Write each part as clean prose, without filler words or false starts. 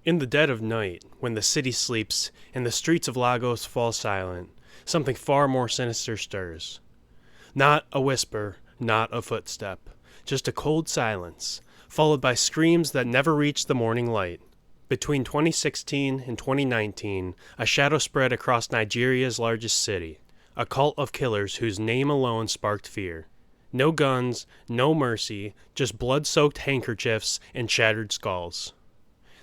In the dead of night, when the city sleeps and the streets of Lagos fall silent, something far more sinister stirs. Not a whisper, not a footstep, just a cold silence, followed by screams that never reach the morning light. Between 2016 and 2019, a shadow spread across Nigeria's largest city, a cult of killers whose name alone sparked fear. No guns, no mercy, just blood-soaked handkerchiefs and shattered skulls.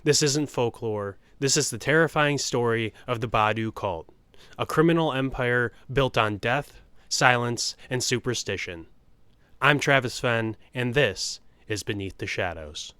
This isn't folklore, this is the terrifying story of the Badoo Cult, a criminal empire built on death, silence, and superstition. I'm Travis Fenn, and this is Beneath the Shadows.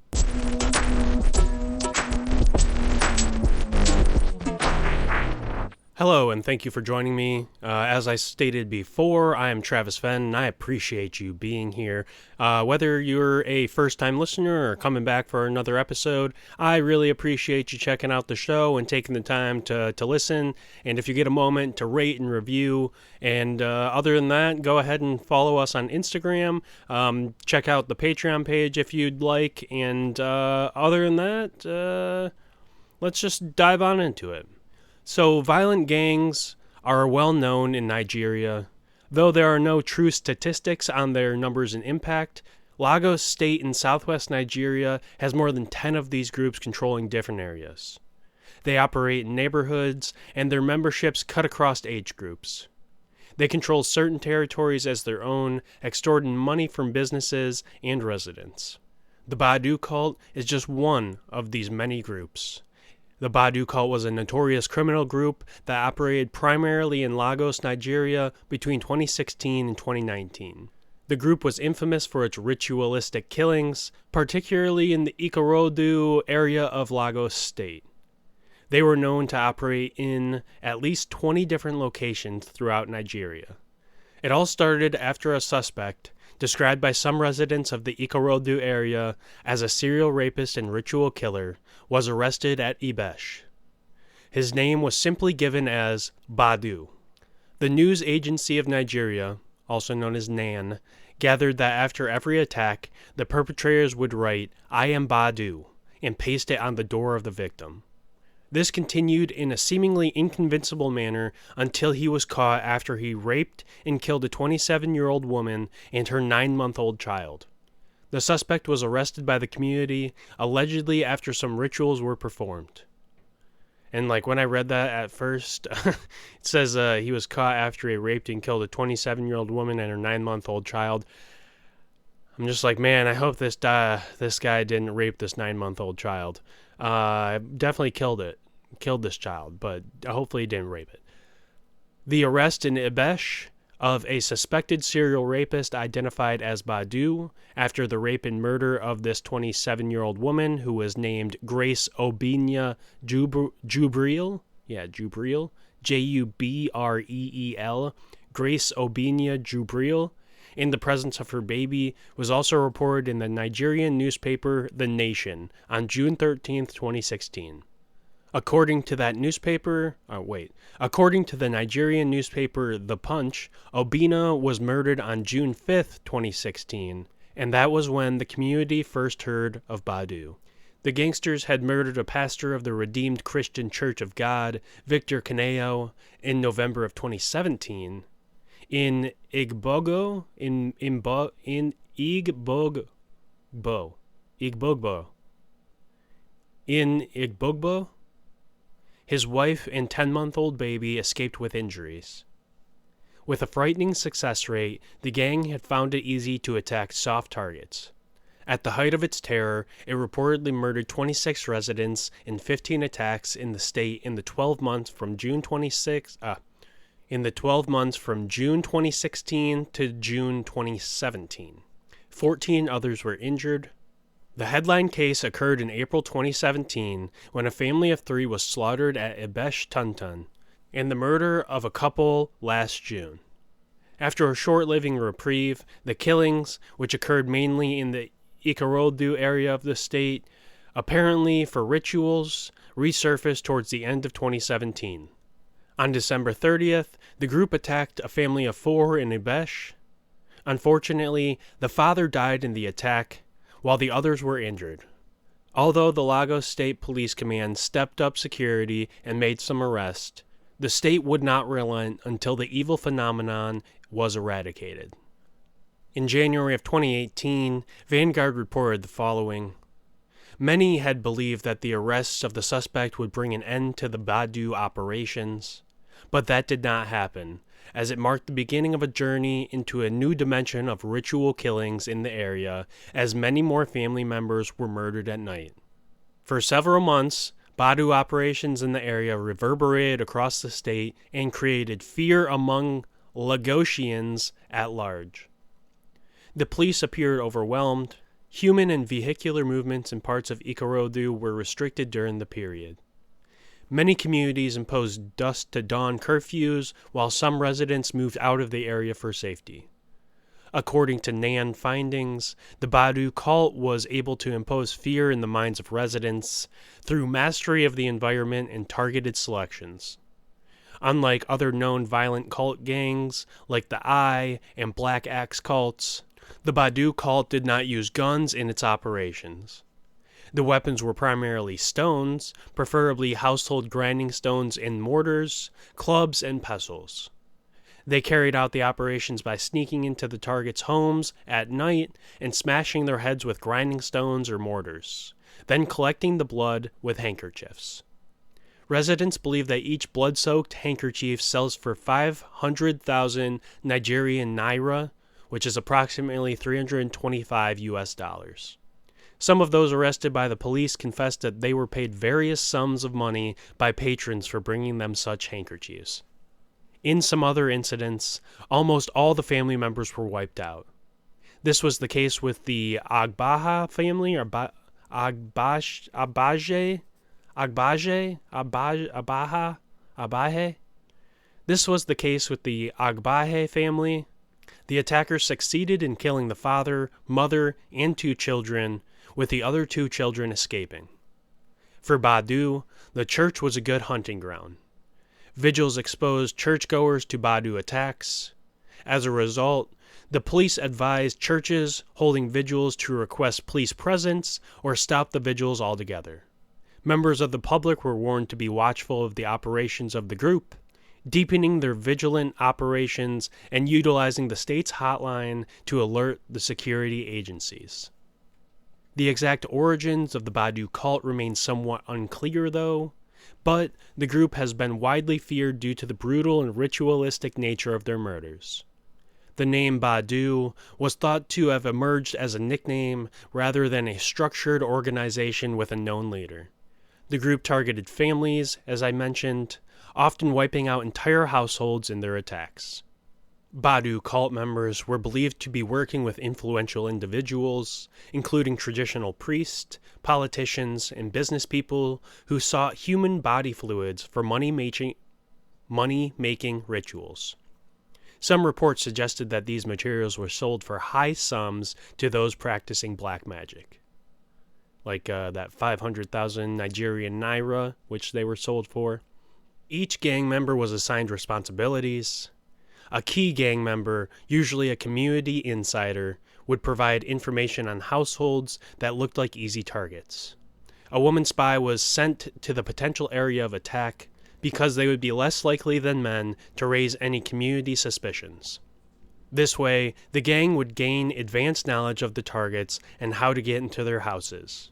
Hello, and thank you for joining me. As I stated before, I am Travis Fenn, and I appreciate you being here. Whether you're a first-time listener or coming back for another episode, I really appreciate you checking out the show and taking the time to listen. And if you get a moment to rate and review, and other than that, go ahead and follow us on Instagram. Check out the Patreon page if you'd like. And other than that, let's just dive on into it. So, violent gangs are well known in Nigeria. Though there are no true statistics on their numbers and impact, Lagos State in southwest Nigeria has more than 10 of these groups controlling different areas. They operate in neighborhoods, and their memberships cut across age groups. They control certain territories as their own, extorting money from businesses and residents. The Badoo Cult is just one of these many groups. The Badoo Cult was a notorious criminal group that operated primarily in Lagos, Nigeria between 2016 and 2019. The group was infamous for its ritualistic killings, particularly in the Ikorodu area of Lagos State. They were known to operate in at least 20 different locations throughout Nigeria. It all started after a suspect, described by some residents of the Ikorodu area as a serial rapist and ritual killer, was arrested at Ibesh. His name was simply given as Badoo. The news agency of Nigeria, also known as NAN, gathered that after every attack, the perpetrators would write, "I am Badoo," and paste it on the door of the victim. This continued in a seemingly inconvincible manner until he was caught after he raped and killed a 27-year-old woman and her 9-month-old child. The suspect was arrested by the community, allegedly after some rituals were performed. And when I read that at first, it says he was caught after he raped and killed a 27-year-old woman and her 9-month-old child. I'm just like, man, I hope this guy didn't rape this 9-month-old child. Definitely killed this child, but hopefully he didn't rape it. The arrest in Ibesh of a suspected serial rapist identified as Badoo after the rape and murder of this 27-year-old woman who was named Grace Obinya Jubreel. Yeah, Jubreel. Jubreel. Grace Obinya Jubreel, in the presence of her baby, was also reported in the Nigerian newspaper The Nation on June 13, 2016. According to the Nigerian newspaper The Punch, Obina was murdered on June 5, 2016, and that was when the community first heard of Badoo. The gangsters had murdered a pastor of the Redeemed Christian Church of God, Victor Kaneo, in November of 2017. In Igbogo, his wife and 10-month-old baby escaped with injuries. With a frightening success rate, the gang had found it easy to attack soft targets. At the height of its terror, it reportedly murdered 26 residents in 15 attacks in the state in the 12 months from June 2016 to June 2017. 14 others were injured. The headline case occurred in April 2017 when a family of 3 was slaughtered at Ibesh Tuntun, and the murder of a couple last June. After a short-living reprieve, the killings, which occurred mainly in the Ikorodu area of the state, apparently for rituals, resurfaced towards the end of 2017. On December 30th, the group attacked a family of 4 in Ibesh. Unfortunately, the father died in the attack, while the others were injured. Although the Lagos State Police Command stepped up security and made some arrests, the state would not relent until the evil phenomenon was eradicated. In January of 2018, Vanguard reported the following. Many had believed that the arrests of the suspect would bring an end to the Badoo operations, but that did not happen, as it marked the beginning of a journey into a new dimension of ritual killings in the area, as many more family members were murdered at night. For several months, Badoo operations in the area reverberated across the state and created fear among Lagosians at large. The police appeared overwhelmed. Human and vehicular movements in parts of Ikorodu were restricted during the period. Many communities imposed dusk to dawn curfews, while some residents moved out of the area for safety. According to NAN findings, the Badoo Cult was able to impose fear in the minds of residents through mastery of the environment and targeted selections. Unlike other known violent cult gangs like the Eye and Black Axe cults, the Badoo Cult did not use guns in its operations. The weapons were primarily stones, preferably household grinding stones and mortars, clubs, and pestles. They carried out the operations by sneaking into the targets' homes at night and smashing their heads with grinding stones or mortars, then collecting the blood with handkerchiefs. Residents believe that each blood-soaked handkerchief sells for 500,000 Nigerian naira, which is approximately $325 US. Some of those arrested by the police confessed that they were paid various sums of money by patrons for bringing them such handkerchiefs. In some other incidents, almost all the family members were wiped out. This was the case with the Agbaha family, or Abahe. This was the case with the Agbahe family. The attackers succeeded in killing the father, mother, and 2 children, with the other 2 children escaping. For Badoo, the church was a good hunting ground. Vigils exposed churchgoers to Badoo attacks. As a result, the police advised churches holding vigils to request police presence or stop the vigils altogether. Members of the public were warned to be watchful of the operations of the group, deepening their vigilant operations and utilizing the state's hotline to alert the security agencies. The exact origins of the Badoo Cult remain somewhat unclear, though, but the group has been widely feared due to the brutal and ritualistic nature of their murders. The name Badoo was thought to have emerged as a nickname rather than a structured organization with a known leader. The group targeted families, as I mentioned, often wiping out entire households in their attacks. Badoo Cult members were believed to be working with influential individuals, including traditional priests, politicians, and business people who sought human body fluids for money-making rituals. Some reports suggested that these materials were sold for high sums to those practicing black magic, like that 500,000 Nigerian naira, which they were sold for. Each gang member was assigned responsibilities. A key gang member, usually a community insider, would provide information on households that looked like easy targets. A woman spy was sent to the potential area of attack because they would be less likely than men to raise any community suspicions. This way, the gang would gain advanced knowledge of the targets and how to get into their houses.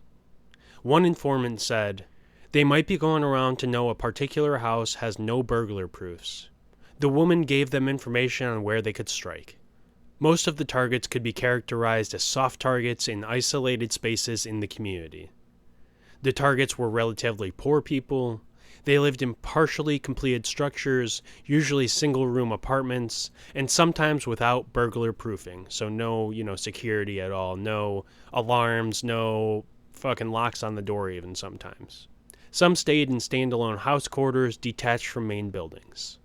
One informant said, "They might be going around to know a particular house has no burglar proofs." The woman gave them information on where they could strike. Most of the targets could be characterized as soft targets in isolated spaces in the community. The targets were relatively poor people. They lived in partially completed structures, usually single-room apartments, and sometimes without burglar proofing, so no, security at all, no alarms, no fucking locks on the door even sometimes. Some stayed in standalone house quarters detached from main buildings.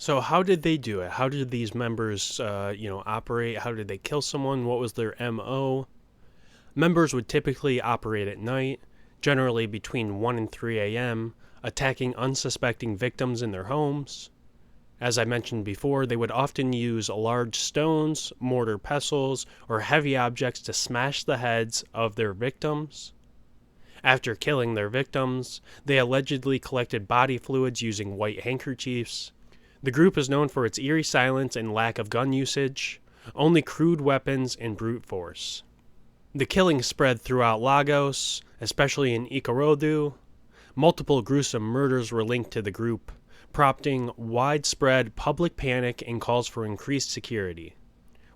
So how did they do it? How did these members, operate? How did they kill someone? What was their MO? Members would typically operate at night, generally between 1 and 3 a.m., attacking unsuspecting victims in their homes. As I mentioned before, they would often use large stones, mortar pestles, or heavy objects to smash the heads of their victims. After killing their victims, they allegedly collected body fluids using white handkerchiefs. The group is known for its eerie silence and lack of gun usage, only crude weapons and brute force. The killing spread throughout Lagos, especially in Ikorodu. Multiple gruesome murders were linked to the group, prompting widespread public panic and calls for increased security.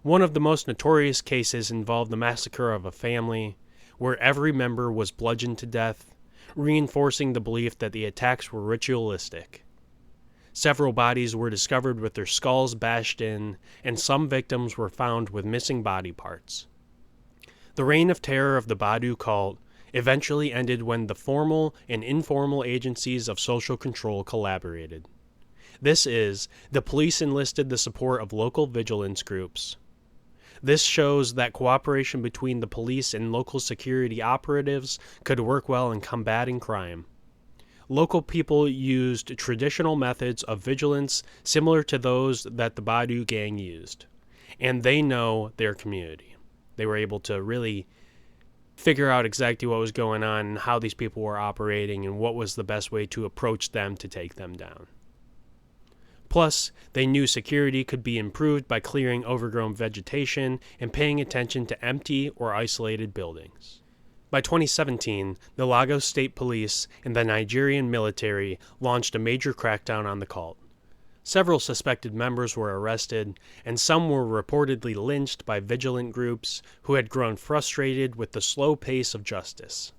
One of the most notorious cases involved the massacre of a family, where every member was bludgeoned to death, reinforcing the belief that the attacks were ritualistic. Several bodies were discovered with their skulls bashed in, and some victims were found with missing body parts. The reign of terror of the Badoo Cult eventually ended when the formal and informal agencies of social control collaborated. This is, the police enlisted the support of local vigilance groups. This shows that cooperation between the police and local security operatives could work well in combating crime. Local people used traditional methods of vigilance similar to those that the Badoo gang used, and they know their community. They were able to really figure out exactly what was going on and how these people were operating and what was the best way to approach them to take them down. Plus, they knew security could be improved by clearing overgrown vegetation and paying attention to empty or isolated buildings. By 2017, the Lagos State Police and the Nigerian military launched a major crackdown on the cult. Several suspected members were arrested, and some were reportedly lynched by vigilant groups who had grown frustrated with the slow pace of justice.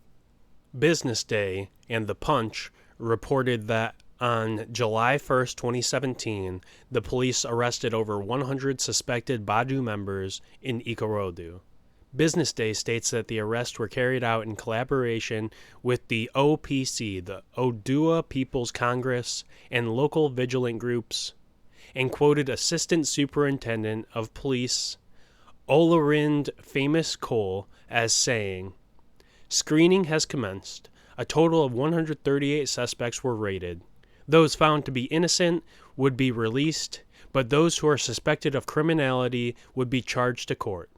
Business Day and The Punch reported that on July 1, 2017, the police arrested over 100 suspected Badoo members in Ikorodu. Business Day states that the arrests were carried out in collaboration with the OPC, the Odua People's Congress, and local vigilant groups, and quoted Assistant Superintendent of Police Olarind Famous Cole as saying, "Screening has commenced. A total of 138 suspects were raided. Those found to be innocent would be released, but those who are suspected of criminality would be charged to court."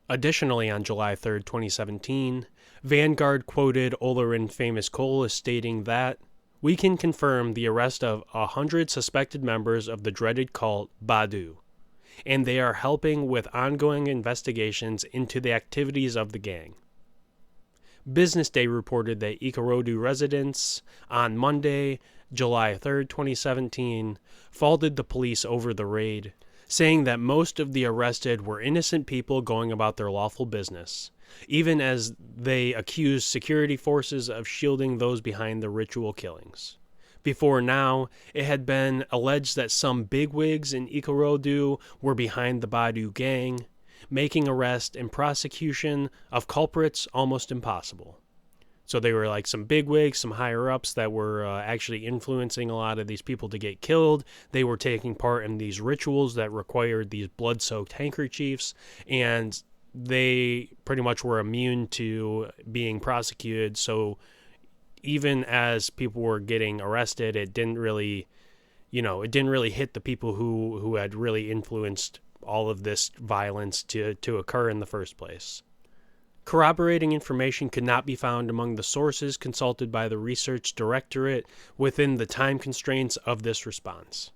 Additionally, on July 3, 2017, Vanguard quoted Olarind Famous Cole as stating that, "We can confirm the arrest of 100 suspected members of the dreaded cult Badoo, and they are helping with ongoing investigations into the activities of the gang." Business Day reported that Ikorodu residents, on Monday, July 3, 2017, faulted the police over the raid, saying that most of the arrested were innocent people going about their lawful business, even as they accused security forces of shielding those behind the ritual killings. Before now, it had been alleged that some bigwigs in Ikorodu were behind the Badoo gang, making arrest and prosecution of culprits almost impossible. So they were like some bigwigs, some higher-ups that were actually influencing a lot of these people to get killed. They were taking part in these rituals that required these blood-soaked handkerchiefs, and they pretty much were immune to being prosecuted. So even as people were getting arrested, it didn't really hit the people who had really influenced all of this violence to occur in the first place. Corroborating information could not be found among the sources consulted by the Research Directorate within the time constraints of this response.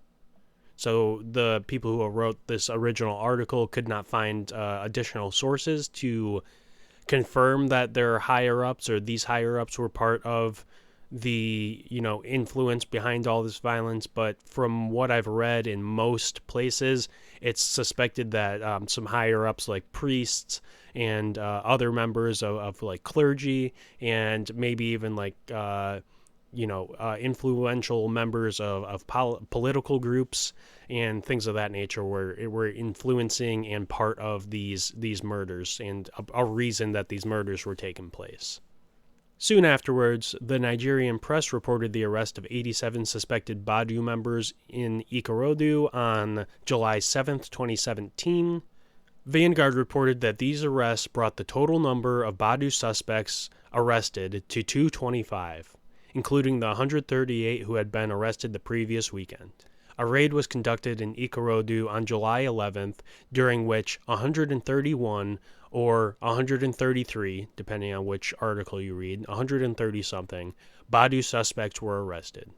So the people who wrote this original article could not find additional sources to confirm that their higher-ups or these higher-ups were part of the influence behind all this violence. But from what I've read in most places, it's suspected that some higher-ups like priests and other members of like clergy and maybe even like influential members of political groups and things of that nature were influencing and part of these murders and a reason that these murders were taking place. Soon afterwards, the Nigerian press reported the arrest of 87 suspected Badoo members in Ikorodu on July 7, 2017. Vanguard reported that these arrests brought the total number of Badoo suspects arrested to 225, including the 138 who had been arrested the previous weekend. A raid was conducted in Ikorodu on July 11th, during which 131 or 133, depending on which article you read, 130-something Badoo suspects were arrested.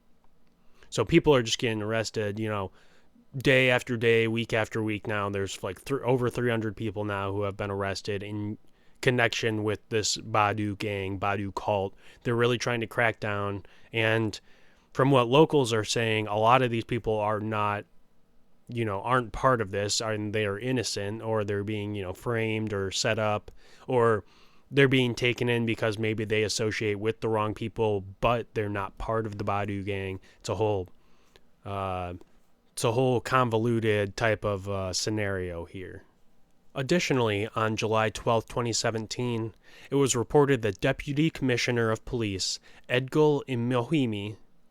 So people are just getting arrested, day after day, week after week now. There's like over 300 people now who have been arrested in connection with this Badoo gang, Badoo Cult. They're really trying to crack down, and from what locals are saying, a lot of these people are not, aren't part of this, and they are innocent, or they're being, framed or set up, or they're being taken in because maybe they associate with the wrong people, but they're not part of the Badoo gang. It's a whole convoluted type of scenario here. Additionally, on July 12, 2017, it was reported that Deputy Commissioner of Police Edgul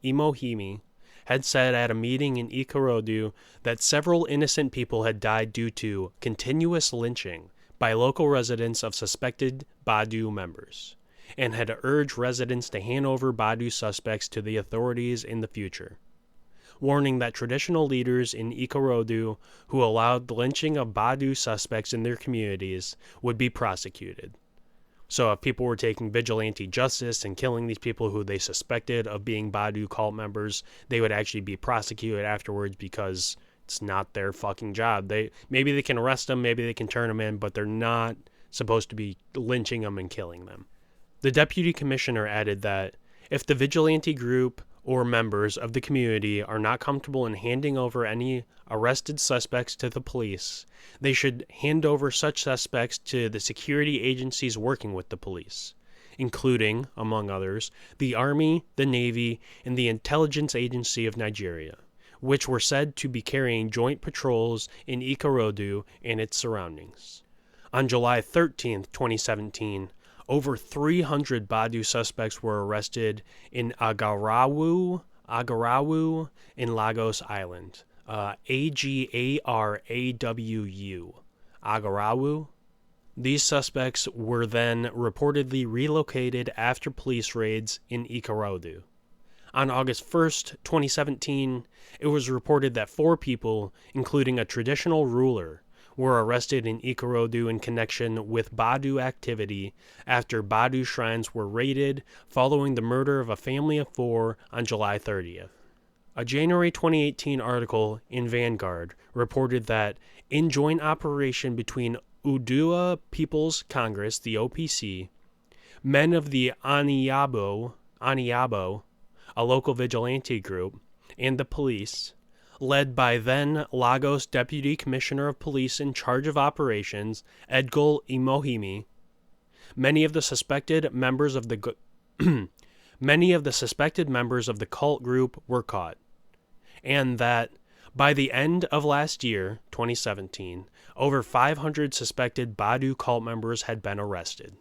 Imohimi had said at a meeting in Ikorodu that several innocent people had died due to continuous lynching by local residents of suspected Badoo members, and had urged residents to hand over Badoo suspects to the authorities in the future, warning that traditional leaders in Ikorodu who allowed the lynching of Badoo suspects in their communities would be prosecuted. So if people were taking vigilante justice and killing these people who they suspected of being Badoo cult members, they would actually be prosecuted afterwards because it's not their fucking job. Maybe they can arrest them, maybe they can turn them in, but they're not supposed to be lynching them and killing them. The deputy commissioner added that if the vigilante group or members of the community are not comfortable in handing over any arrested suspects to the police, they should hand over such suspects to the security agencies working with the police, including, among others, the Army, the Navy, and the Intelligence Agency of Nigeria, which were said to be carrying joint patrols in Ikorodu and its surroundings. On July 13, 2017, over 300 Badoo suspects were arrested in Agarawu in Lagos Island. Agarawu. Agarawu. These suspects were then reportedly relocated after police raids in Ikorodu. On August 1st, 2017, it was reported that 4 people, including a traditional ruler, were arrested in Ikorodu in connection with Badoo activity after Badoo shrines were raided following the murder of a family of 4 on July 30th. A January 2018 article in Vanguard reported that in joint operation between Udua People's Congress, the OPC, men of the Aniabo, a local vigilante group, and the police, led by then Lagos Deputy Commissioner of Police in charge of operations, Edgul Imohimi, many of the suspected members of the cult group were caught, and that by the end of last year, 2017, over 500 suspected Badoo cult members had been arrested.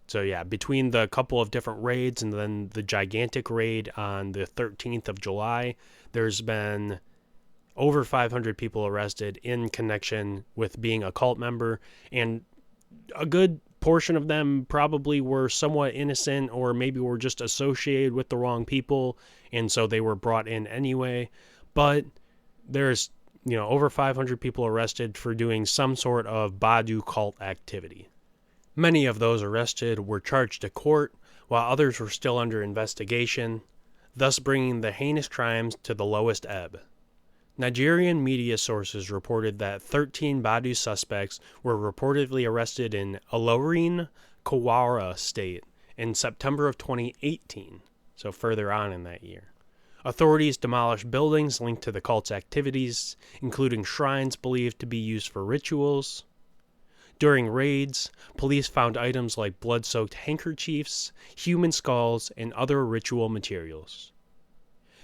So yeah, between the couple of different raids and then the gigantic raid on the 13th of July, there's been over 500 people arrested in connection with being a cult member, and a good portion of them probably were somewhat innocent or maybe were just associated with the wrong people, and so they were brought in anyway. But there's, over 500 people arrested for doing some sort of Badoo cult activity. Many of those arrested were charged to court, while others were still under investigation, thus bringing the heinous crimes to the lowest ebb. Nigerian media sources reported that 13 Badoo suspects were reportedly arrested in Ilorin, Kwara State in September of 2018, so further on in that year. Authorities demolished buildings linked to the cult's activities, including shrines believed to be used for rituals. During raids, police found items like blood-soaked handkerchiefs, human skulls, and other ritual materials.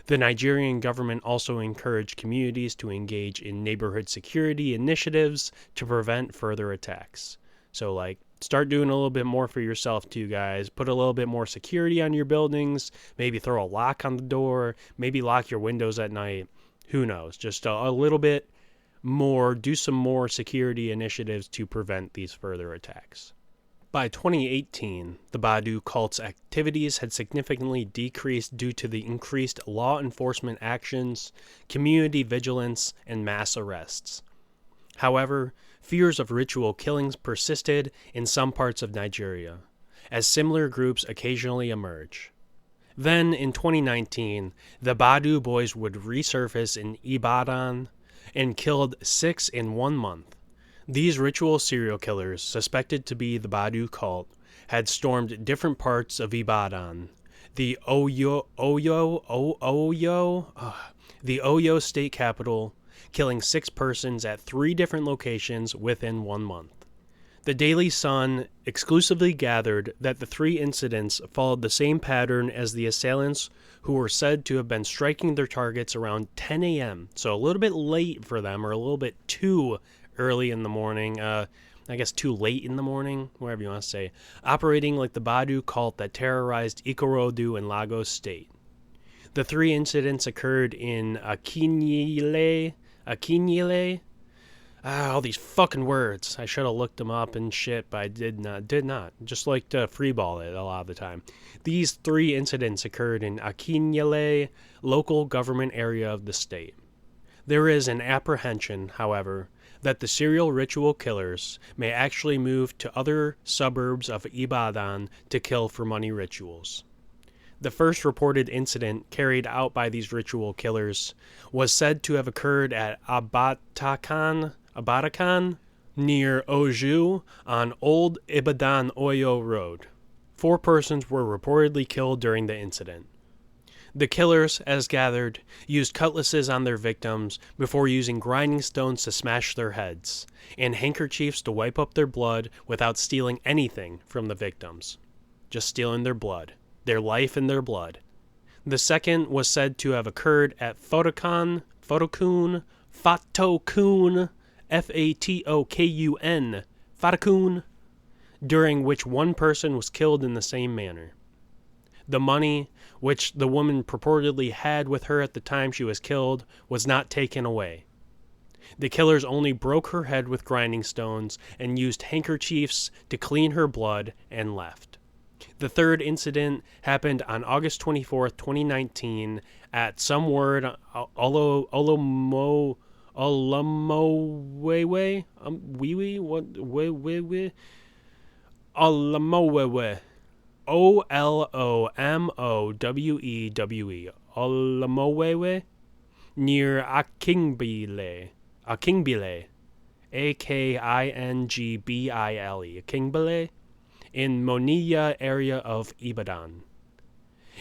The Nigerian government also encouraged communities to engage in neighborhood security initiatives to prevent further attacks. So, start doing a little bit more for yourself too, guys. Put a little bit more security on your buildings. Maybe throw a lock on the door. Maybe lock your windows at night. Who knows? Just a little bit more. Do some more security initiatives to prevent these further attacks. By 2018, the Badoo Cult's activities had significantly decreased due to the increased law enforcement actions, community vigilance, and mass arrests. However, fears of ritual killings persisted in some parts of Nigeria, as similar groups occasionally emerge. Then, in 2019, the Badoo boys would resurface in Ibadan and killed 6 in 1 month. These ritual serial killers, suspected to be the Badoo Cult, had stormed different parts of Ibadan, the Oyo state capital, killing 6 persons at 3 different locations within 1 month. The Daily Sun exclusively gathered that the 3 incidents followed the same pattern as the assailants, who were said to have been striking their targets around 10 a.m., so a little bit late for them, or a little bit too early in the morning, I guess too late in the morning, whatever you want to say, operating like the Badoo Cult that terrorized Ikorodu in Lagos State. The 3 incidents occurred in Akinyele, all these fucking words. I should have looked them up and shit, but I did not. Just like to freeball it a lot of the time. These 3 incidents occurred in Akinyele, local government area of the state. There is an apprehension, however, that the serial ritual killers may actually move to other suburbs of Ibadan to kill for money rituals. The first reported incident carried out by these ritual killers was said to have occurred at Abatakan, near Oju on Old Ibadan Oyo Road. 4 persons were reportedly killed during the incident. The killers, as gathered, used cutlasses on their victims before using grinding stones to smash their heads, and handkerchiefs to wipe up their blood without stealing anything from the victims. Just stealing their blood, their life and their blood. The second was said to have occurred at Fatokun, Fatokun, during which 1 person was killed in the same manner. The money, which the woman purportedly had with her at the time she was killed, was not taken away. The killers only broke her head with grinding stones and used handkerchiefs to clean her blood and left. The third incident happened on August 24th, 2019 at some word Olomowewe, Olomowewe, Olomowewe, near Akingbile, Akingbile, Akingbile, in Moniya area of Ibadan.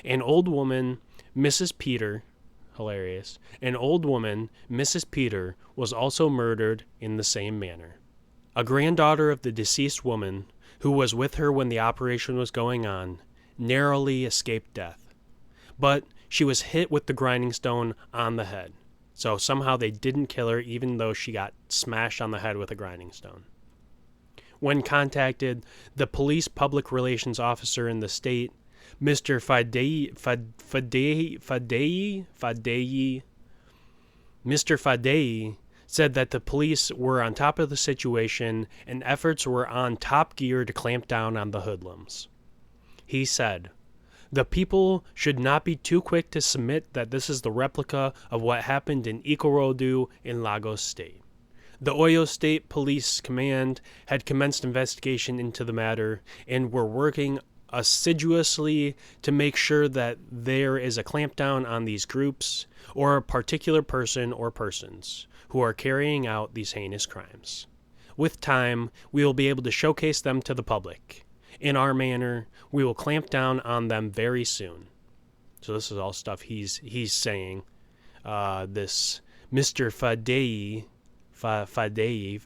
An old woman, Mrs. Peter, hilarious, an old woman, Mrs. Peter, was also murdered in the same manner. A granddaughter of the deceased woman, who was with her when the operation was going on, narrowly escaped death. But she was hit with the grinding stone on the head. So somehow they didn't kill her even though she got smashed on the head with a grinding stone. When contacted, the police public relations officer in the state, Mr. Fadei, said that the police were on top of the situation and efforts were on top gear to clamp down on the hoodlums. He said, "The people should not be too quick to submit that this is the replica of what happened in Ikorodu in Lagos State. The Oyo State Police Command had commenced investigation into the matter and were working assiduously to make sure that there is a clampdown on these groups or a particular person or persons who are carrying out these heinous crimes. With time, we will be able to showcase them to the public. In our manner, we will clamp down on them very soon." So this is all stuff he's saying. This Mr. Fadei, Fadei,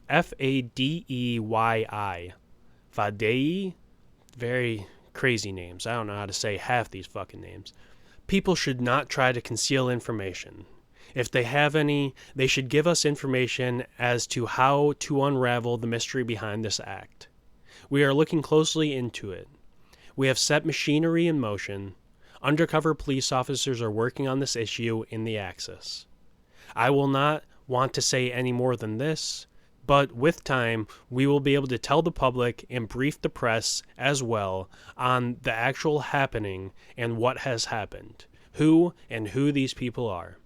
Fadei, very crazy names. I don't know how to say half these fucking names. People should not try to conceal information. If they have any, they should give us information as to how to unravel the mystery behind this act. We are looking closely into it. We have set machinery in motion. Undercover police officers are working on this issue in the Axis. I will not want to say any more than this, But with time, we will be able to tell the public and brief the press as well on the actual happening and what has happened, who these people are.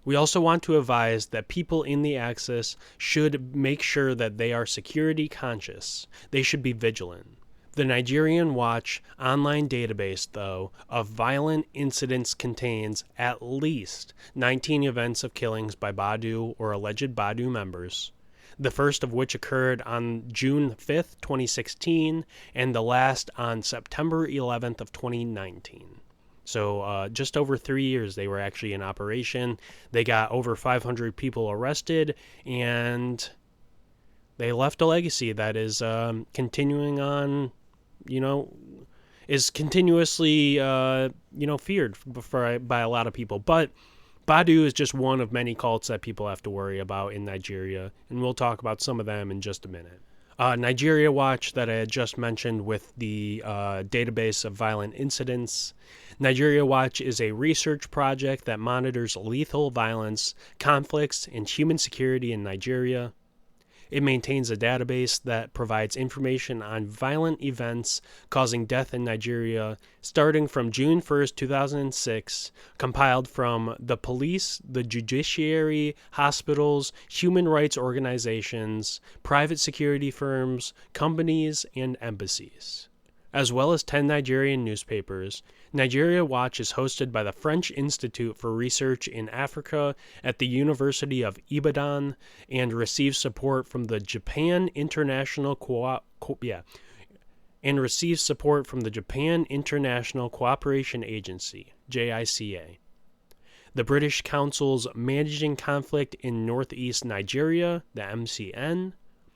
We also want to advise that people in the Axis should make sure that they are security conscious. They should be vigilant. The Nigerian Watch online database, though, of violent incidents contains at least 19 events of killings by Badoo or alleged Badoo members, the first of which occurred on June 5th, 2016, and the last on September 11th of 2019. So just over 3 years they were actually in operation. They got over 500 people arrested, and they left a legacy that is continuing on, is continuously, feared by a lot of people. But Badoo is just one of many cults that people have to worry about in Nigeria, and we'll talk about some of them in just a minute. Nigeria Watch that I had just mentioned with the database of violent incidents. Nigeria Watch is a research project that monitors lethal violence, conflicts, and human security in Nigeria. It maintains a database that provides information on violent events causing death in Nigeria starting from June 1st, 2006, compiled from the police, the judiciary, hospitals, human rights organizations, private security firms, companies, and embassies, as well as 10 Nigerian newspapers. Nigeria Watch is hosted by the French Institute for Research in Africa at the University of Ibadan and receives support from the Japan International Cooperation Agency, JICA. The British Council's Managing Conflict in Northeast Nigeria, the MCN.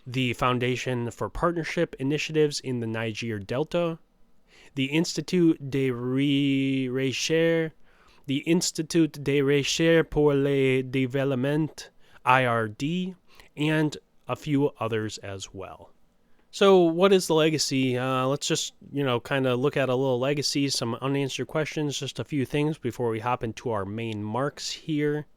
The Foundation for Partnership Initiatives in the Niger Delta, the Institut de Recherche pour le Développement, IRD, and a few others as well. So what is the legacy? Let's just, kind of look at a little legacy, some unanswered questions, just a few things before we hop into our main marks here.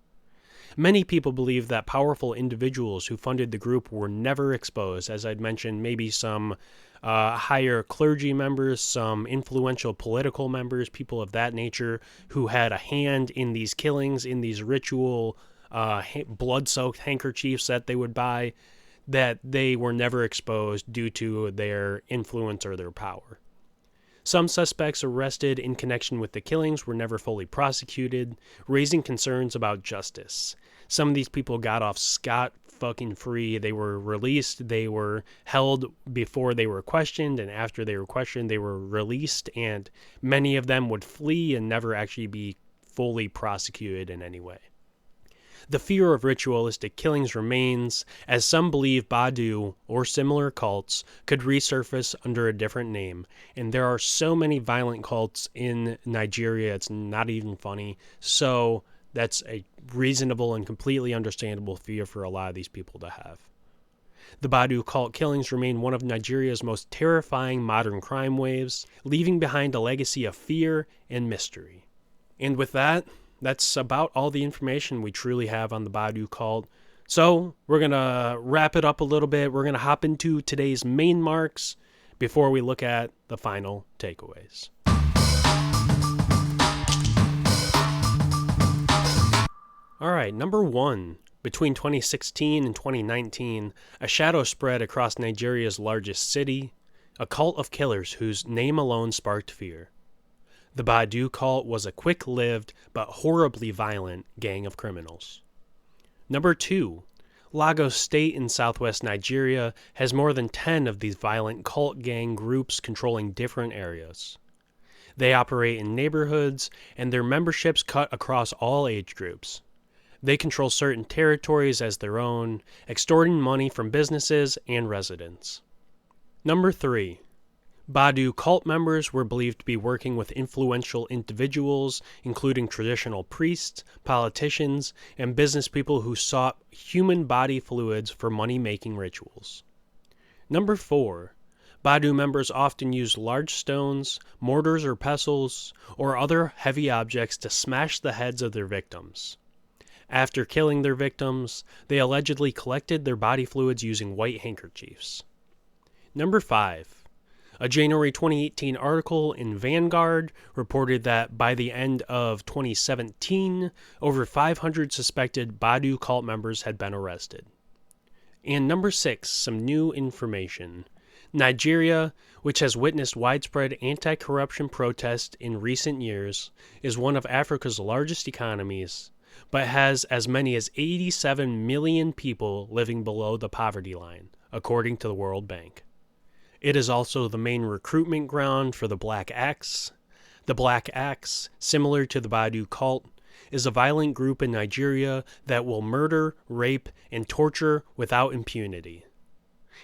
Many people believe that powerful individuals who funded the group were never exposed. As I'd mentioned, maybe some higher clergy members, some influential political members, people of that nature who had a hand in these killings, in these ritual blood-soaked handkerchiefs that they would buy, that they were never exposed due to their influence or their power. Some suspects arrested in connection with the killings were never fully prosecuted, raising concerns about justice. Some of these people got off scot-fucking-free. They were released. They were held before they were questioned, and after they were questioned, they were released, and many of them would flee and never actually be fully prosecuted in any way. The fear of ritualistic killings remains, as some believe Badoo or similar cults could resurface under a different name, and there are so many violent cults in Nigeria, it's not even funny, so that's a reasonable and completely understandable fear for a lot of these people to have. The Badoo cult killings remain one of Nigeria's most terrifying modern crime waves, leaving behind a legacy of fear and mystery. And with that, that's about all the information we truly have on the Badoo cult. So we're going to wrap it up a little bit. We're going to hop into today's main marks before we look at the final takeaways. All right, number 1. Between 2016 and 2019, a shadow spread across Nigeria's largest city, a cult of killers whose name alone sparked fear. The Badoo cult was a quick-lived but horribly violent gang of criminals. Number 2. Lagos State in southwest Nigeria has more than 10 of these violent cult gang groups controlling different areas. They operate in neighborhoods, and their memberships cut across all age groups. They control certain territories as their own, extorting money from businesses and residents. Number 3. Badoo cult members were believed to be working with influential individuals, including traditional priests, politicians, and business people who sought human body fluids for money-making rituals. Number 4. Badoo members often used large stones, mortars or pestles, or other heavy objects to smash the heads of their victims. After killing their victims, they allegedly collected their body fluids using white handkerchiefs. Number 5. A January 2018 article in Vanguard reported that by the end of 2017, over 500 suspected Badoo Cult members had been arrested. And number 6, some new information. Nigeria, which has witnessed widespread anti-corruption protests in recent years, is one of Africa's largest economies, but has as many as 87 million people living below the poverty line, according to the World Bank. It is also the main recruitment ground for the Black Axe. The Black Axe, similar to the Badoo Cult, is a violent group in Nigeria that will murder, rape, and torture without impunity.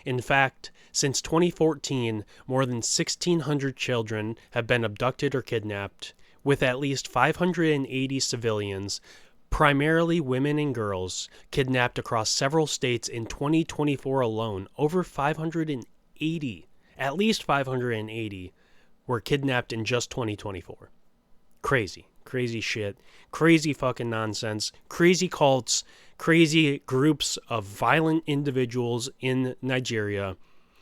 In fact, since 2014, more than 1,600 children have been abducted or kidnapped, with at least 580 civilians, primarily women and girls, kidnapped across several states in 2024 alone. Over 580, at least 580, were kidnapped in just 2024. Crazy shit, crazy fucking nonsense, crazy cults, crazy groups of violent individuals in Nigeria.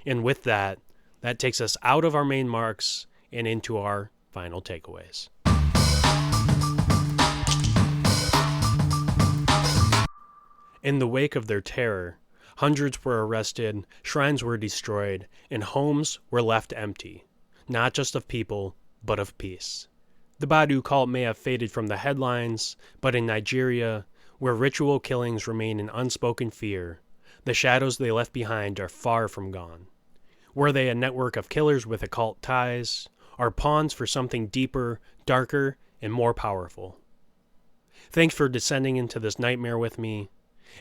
And with that, that takes us out of our main marks and into our final takeaways. In the wake of their terror, hundreds were arrested, shrines were destroyed, and homes were left empty, not just of people, but of peace. The Badoo Cult may have faded from the headlines, but in Nigeria, where ritual killings remain an unspoken fear, the shadows they left behind are far from gone. Were they a network of killers with occult ties, or pawns for something deeper, darker, and more powerful? Thanks for descending into this nightmare with me.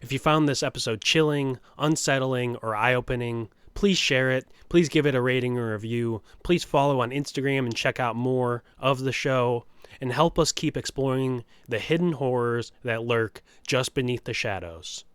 If you found this episode chilling, unsettling, or eye-opening, please share it. Please give it a rating or review. Please follow on Instagram and check out more of the show, and help us keep exploring the hidden horrors that lurk just beneath the shadows.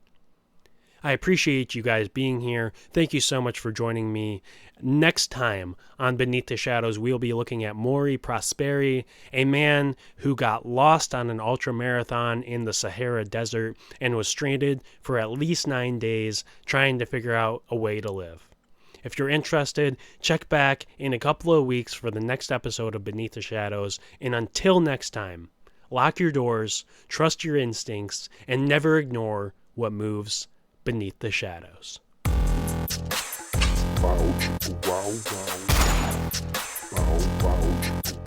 I appreciate you guys being here. Thank you so much for joining me. Next time on Beneath the Shadows, we'll be looking at Maury Prosperi, a man who got lost on an ultramarathon in the Sahara Desert and was stranded for at least 9 days trying to figure out a way to live. If you're interested, check back in a couple of weeks for the next episode of Beneath the Shadows. And until next time, lock your doors, trust your instincts, and never ignore what moves beneath the shadows. Bow, bow, bow. Bow, bow.